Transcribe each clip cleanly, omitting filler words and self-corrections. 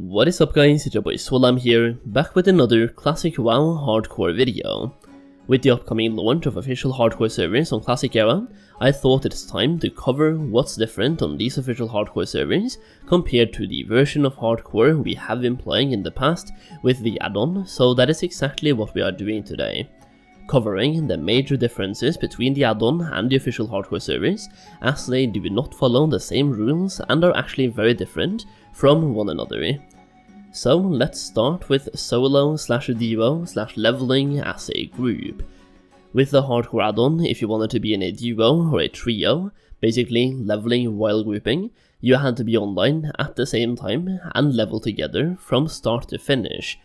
What is up guys, it's your boy Solam here, back with another Classic WoW Hardcore video. With the upcoming launch of official hardcore servers on Classic era, I thought it's time to cover what's different on these official hardcore servers compared to the version of hardcore we have been playing in the past with the add-on, so that is exactly what we are doing today. Covering the major differences between the add-on and the official hardcore servers, as they do not follow the same rules and are actually very different from one another. So let's start with solo/duo/leveling as a group. With the hardcore add-on, if you wanted to be in a duo or a trio, basically leveling while grouping, you had to be online at the same time and level together from start to finish.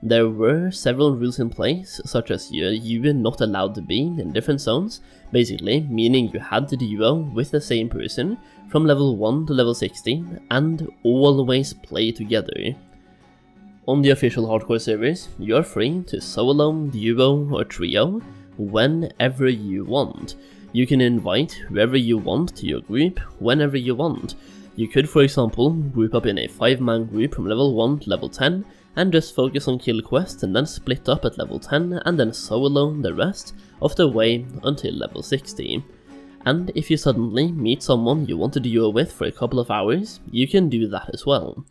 There were several rules in place, such as you were not allowed to be in different zones, basically meaning you had to duo with the same person from level 1 to level 60 and always play together. On the official hardcore servers, you are free to solo, duo or trio whenever you want. You can invite whoever you want to your group whenever you want. You could, for example, group up in a 5-man group from level 1 to level 10 and just focus on kill quests and then split up at level 10 and then solo the rest of the way until level 60. And if you suddenly meet someone you want to duo with for a couple of hours, you can do that as well.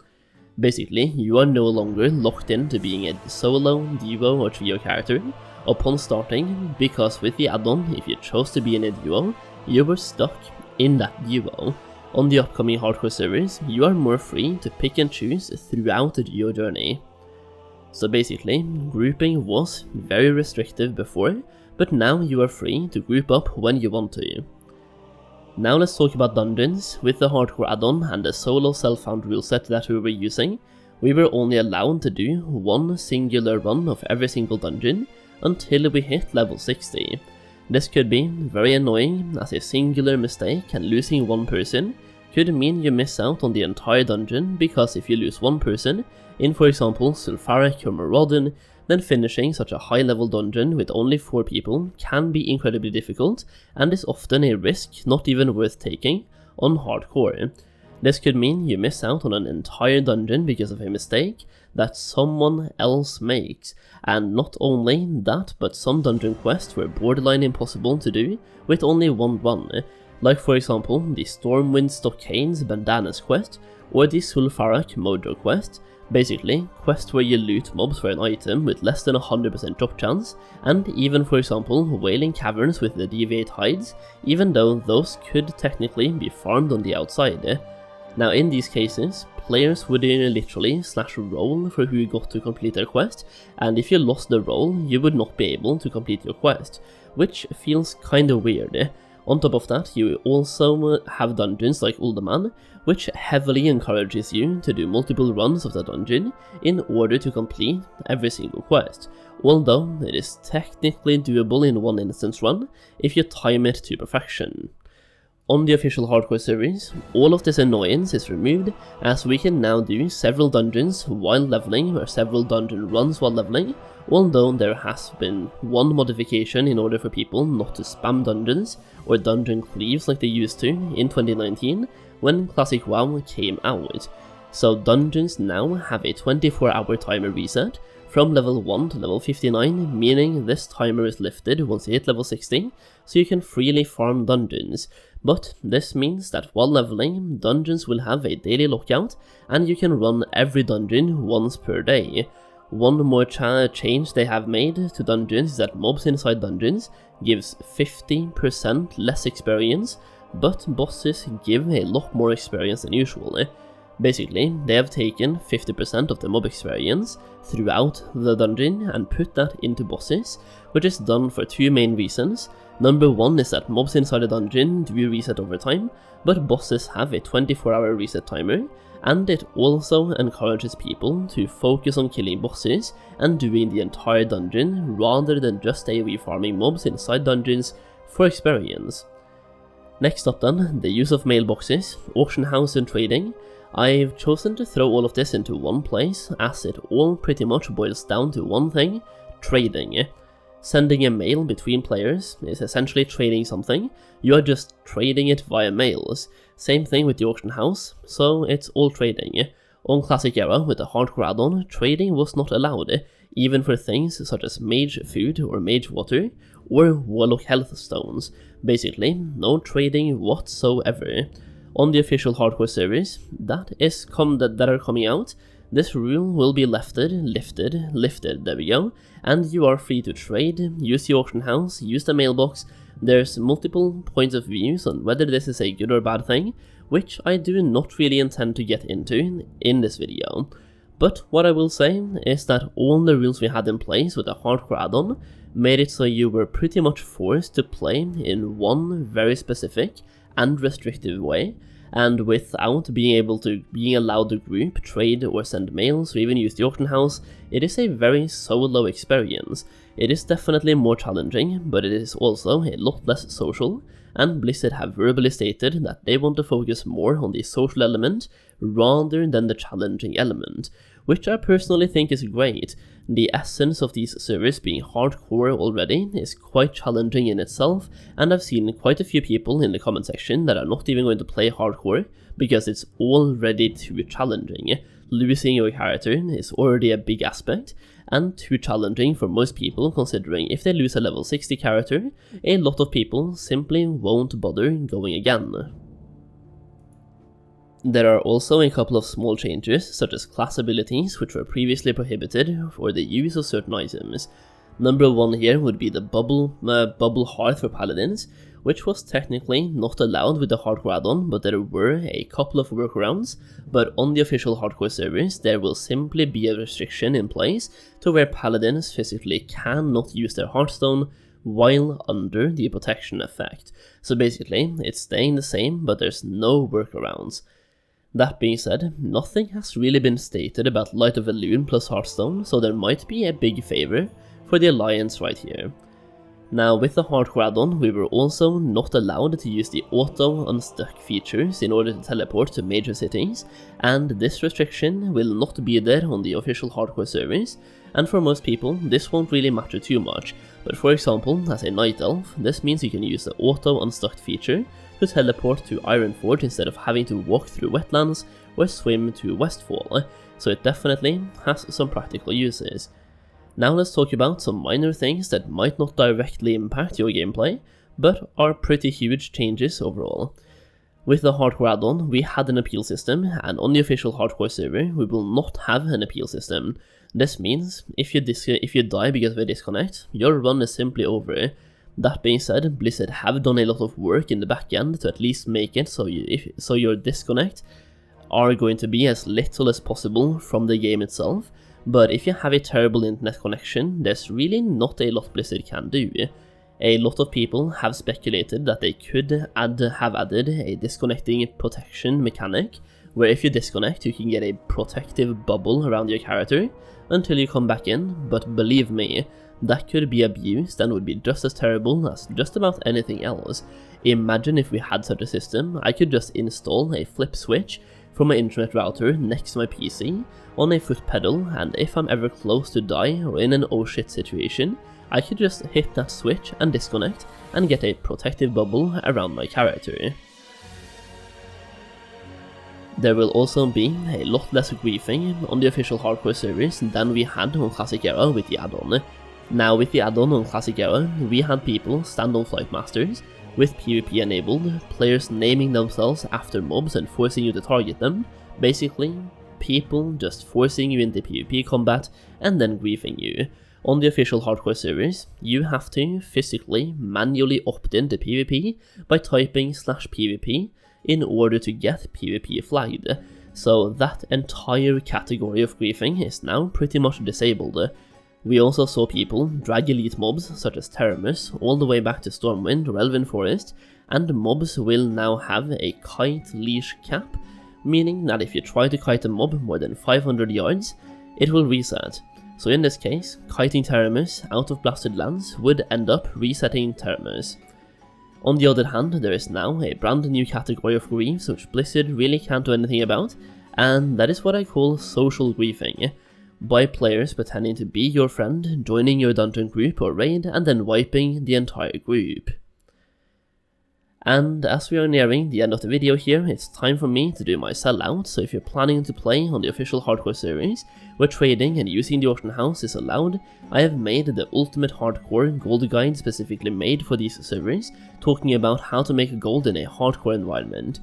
Basically, you are no longer locked into being a solo, duo or trio character upon starting, because with the add-on, if you chose to be in a duo, you were stuck in that duo. On the upcoming hardcore servers, you are more free to pick and choose throughout the duo journey. So basically, grouping was very restrictive before, but now you are free to group up when you want to. Now let's talk about dungeons. With the hardcore add-on and the solo self-found rule set that we were using, we were only allowed to do one singular run of every single dungeon until we hit level 60. This could be very annoying, as a singular mistake and losing one person could mean you miss out on the entire dungeon, because if you lose one person in, for example, Sulfuric or Maraudon, then finishing such a high level dungeon with only 4 people can be incredibly difficult and is often a risk not even worth taking on hardcore. This could mean you miss out on an entire dungeon because of a mistake that someone else makes, and not only that, but some dungeon quests were borderline impossible to do with only one run, like for example the Stormwind Stockades Bandanas quest or the Sulfuric Mojo quest. Basically, quests where you loot mobs for an item with less than 100% drop chance, and even for example Wailing Caverns with the Deviate Hides, even though those could technically be farmed on the outside. Now in these cases, players would literally /roll for who got to complete their quest, and if you lost the roll, you would not be able to complete your quest, which feels kinda weird. On top of that, you also have dungeons like Uldaman, which heavily encourages you to do multiple runs of the dungeon in order to complete every single quest, although it is technically doable in one instance run if you time it to perfection. On the official hardcore series, all of this annoyance is removed, as we can now do several dungeons while leveling or several dungeon runs while leveling, although there has been one modification in order for people not to spam dungeons or dungeon cleaves like they used to in 2019 when Classic WoW came out. So dungeons now have a 24-hour timer reset from level 1 to level 59, meaning this timer is lifted once you hit level 60, so you can freely farm dungeons. But this means that while leveling, dungeons will have a daily lockout, and you can run every dungeon once per day. One more change they have made to dungeons is that mobs inside dungeons gives 50% less experience, but bosses give a lot more experience than usual. Basically, they have taken 50% of the mob experience throughout the dungeon and put that into bosses, which is done for 2 main reasons. Number 1 is that mobs inside a dungeon do reset over time, but bosses have a 24-hour reset timer, and it also encourages people to focus on killing bosses and doing the entire dungeon rather than just AoE farming mobs inside dungeons for experience. Next up then, the use of mailboxes, auction house and trading. I've chosen to throw all of this into one place, as it all pretty much boils down to one thing: trading. Sending a mail between players is essentially trading something. You are just trading it via mails. Same thing with the auction house, so it's all trading. On Classic Era, with the Hardcore add-on, trading was not allowed, even for things such as Mage Food or Mage Water, or Warlock Health Stones. Basically, no trading whatsoever. On the official Hardcore servers that are coming out, this rule will be lifted, there we go, and you are free to trade, use the auction house, use the mailbox. There's multiple points of views on whether this is a good or bad thing, which I do not really intend to get into in this video. But what I will say is that all the rules we had in place with the Hardcore add-on made it so you were pretty much forced to play in one very specific and restrictive way, and without being allowed to group, trade or send mails or even use the auction house. It is a very solo experience. It is definitely more challenging, but it is also a lot less social, and Blizzard have verbally stated that they want to focus more on the social element rather than the challenging element, which I personally think is great. The essence of these servers being hardcore already is quite challenging in itself, and I've seen quite a few people in the comment section that are not even going to play hardcore because it's already too challenging. Losing your character is already a big aspect, and too challenging for most people, considering if they lose a level 60 character, a lot of people simply won't bother going again. There are also a couple of small changes, such as class abilities, which were previously prohibited for the use of certain items. Number 1 here would be the bubble hearth for paladins, which was technically not allowed with the Hardcore add-on, but there were a couple of workarounds. But on the official Hardcore servers, there will simply be a restriction in place to where paladins physically cannot use their hearthstone while under the protection effect. So basically, it's staying the same, but there's no workarounds. That being said, nothing has really been stated about Light of Elune plus Hearthstone, so there might be a big favor for the Alliance right here. Now, with the Hardcore add-on, we were also not allowed to use the auto-unstuck features in order to teleport to major cities, and this restriction will not be there on the official Hardcore servers, and for most people, this won't really matter too much. But for example, as a Night Elf, this means you can use the auto-unstuck feature to teleport to Ironforge instead of having to walk through wetlands or swim to Westfall, so it definitely has some practical uses. Now let's talk about some minor things that might not directly impact your gameplay, but are pretty huge changes overall. With the Hardcore add-on, we had an appeal system, and on the official Hardcore server, we will not have an appeal system. This means, if you die because of a disconnect, your run is simply over. That being said, Blizzard have done a lot of work in the backend to at least make it so your disconnect are going to be as little as possible from the game itself. But if you have a terrible internet connection, there's really not a lot Blizzard can do. A lot of people have speculated that they could have added a disconnecting protection mechanic, where if you disconnect you can get a protective bubble around your character until you come back in, but believe me, that could be abused and would be just as terrible as just about anything else. Imagine if we had such a system. I could just install a flip switch from my internet router next to my PC on a foot pedal, and if I'm ever close to die or in an oh shit situation, I could just hit that switch and disconnect and get a protective bubble around my character. There will also be a lot less griefing on the official Hardcore servers than we had on Classic Era with the add-on. Now with the add-on on Classic Era, we had people stand on Flight Masters with PvP enabled, players naming themselves after mobs and forcing you to target them. Basically, people just forcing you into PvP combat and then griefing you. On the official Hardcore servers, you have to physically manually opt into PvP by typing /PvP in order to get PvP flagged. So that entire category of griefing is now pretty much disabled. We also saw people drag elite mobs such as Terramus all the way back to Stormwind or Elven Forest, and mobs will now have a kite leash cap, meaning that if you try to kite a mob more than 500 yards, it will reset. So in this case, kiting Terramus out of Blasted Lands would end up resetting Terramus. On the other hand, there is now a brand new category of griefs which Blizzard really can't do anything about, and that is what I call social griefing. By players pretending to be your friend, joining your dungeon group or raid, and then wiping the entire group. And as we are nearing the end of the video here, it's time for me to do my sellout, so if you're planning to play on the official hardcore series, where trading and using the auction house is allowed, I have made the ultimate hardcore gold guide specifically made for these servers, talking about how to make gold in a hardcore environment.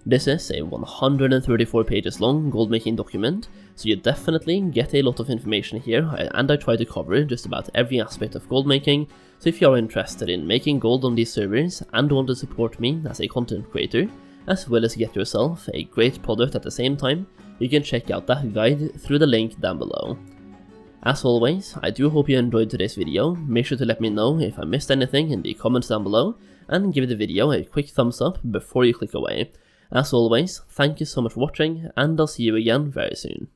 This is a 134 pages long gold making document, so you definitely get a lot of information here, and I try to cover just about every aspect of gold making, so if you are interested in making gold on these servers and want to support me as a content creator, as well as get yourself a great product at the same time, you can check out that guide through the link down below. As always, I do hope you enjoyed today's video. Make sure to let me know if I missed anything in the comments down below, and give the video a quick thumbs up before you click away. As always, thank you so much for watching, and I'll see you again very soon.